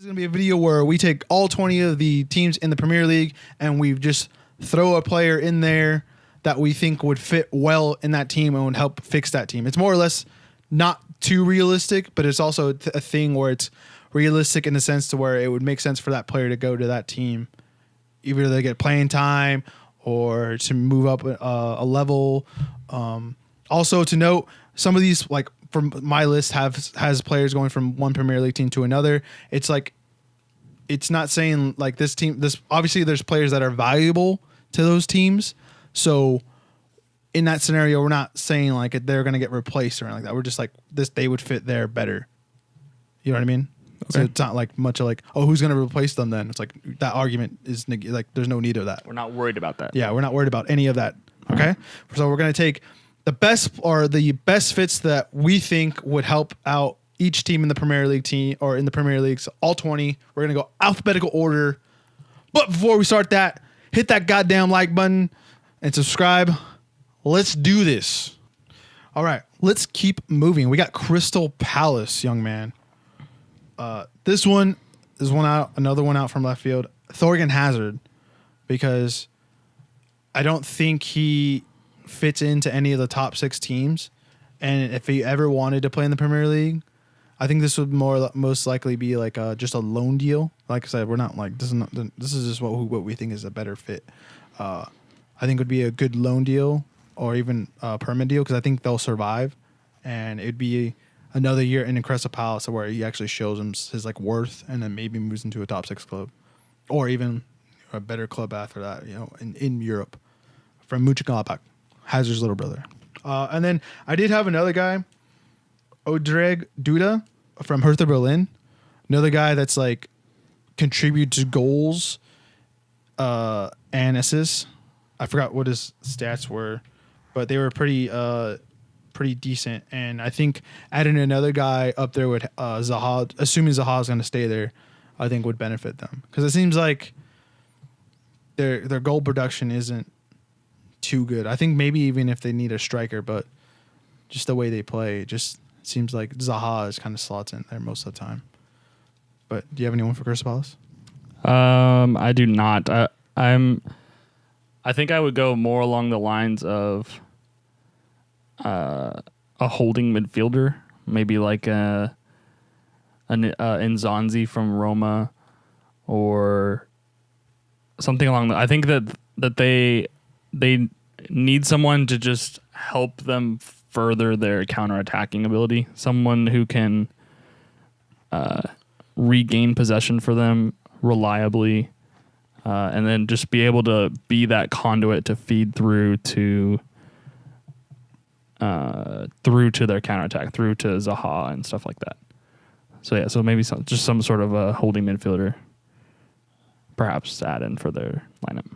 This is going to be a video where we take all 20 of the teams in the Premier League and we just throw a player in there that we think would fit well in that team and would help fix that team. It's more or less not too realistic, but it's also a thing where it's realistic in the sense to where it would make sense for that player to go to that team. Either they get playing time or to move up a level. Also to note, some of these, like from my list, has players going from one Premier League team to another. It's like, it's not saying like this team, obviously there's players that are valuable to those teams. So in that scenario, we're not saying like they're going to get replaced or anything like that. We're just like they would fit there better. You know what I mean? Okay. So it's not like much of like, oh, who's going to replace them then? It's like that argument is like, there's no need of that. We're not worried about that. Yeah, we're not worried about any of that. Okay. So we're going to take the best fits that we think would help out each team in the Premier League team or in the Premier League. So all 20. We're going to go alphabetical order. But before we start that, hit that goddamn like button and subscribe. Let's do this. All right, let's keep moving. We got Crystal Palace, young man. This one is another one out from left field. Thorgan Hazard, because I don't think he fits into any of the top 6 teams. And if he ever wanted to play in the Premier League, I think this would most likely be like just a loan deal. Like I said, we're not like this is just what we think is a better fit. I think it would be a good loan deal or even a permanent deal because I think they'll survive, and it'd be another year in Crystal Palace where he actually shows him his like worth, and then maybe moves into a top 6 club, or even a better club after that. You know, in Europe, from Mönchengladbach, Hazard's little brother. And then I did have another guy, Odreg Duda from Hertha Berlin, another guy that's like contributes to goals and assists. I forgot what his stats were, but they were pretty decent. And I think adding another guy up there with Zaha, assuming Zaha's going to stay there, I think would benefit them because it seems like their goal production isn't too good. I think maybe even if they need a striker, but just the way they play, it just seems like Zaha is kind of slots in there most of the time. But do you have anyone for Crystal Palace? I do not. I think I would go more along the lines of a holding midfielder, maybe like an Nzonzi from Roma, or something along that. I think that they need someone to just help them further their counterattacking ability, someone who can regain possession for them reliably, and then just be able to be that conduit to feed through to their counterattack, through to Zaha and stuff like that. So yeah, so maybe some sort of a holding midfielder, perhaps add in for their lineup.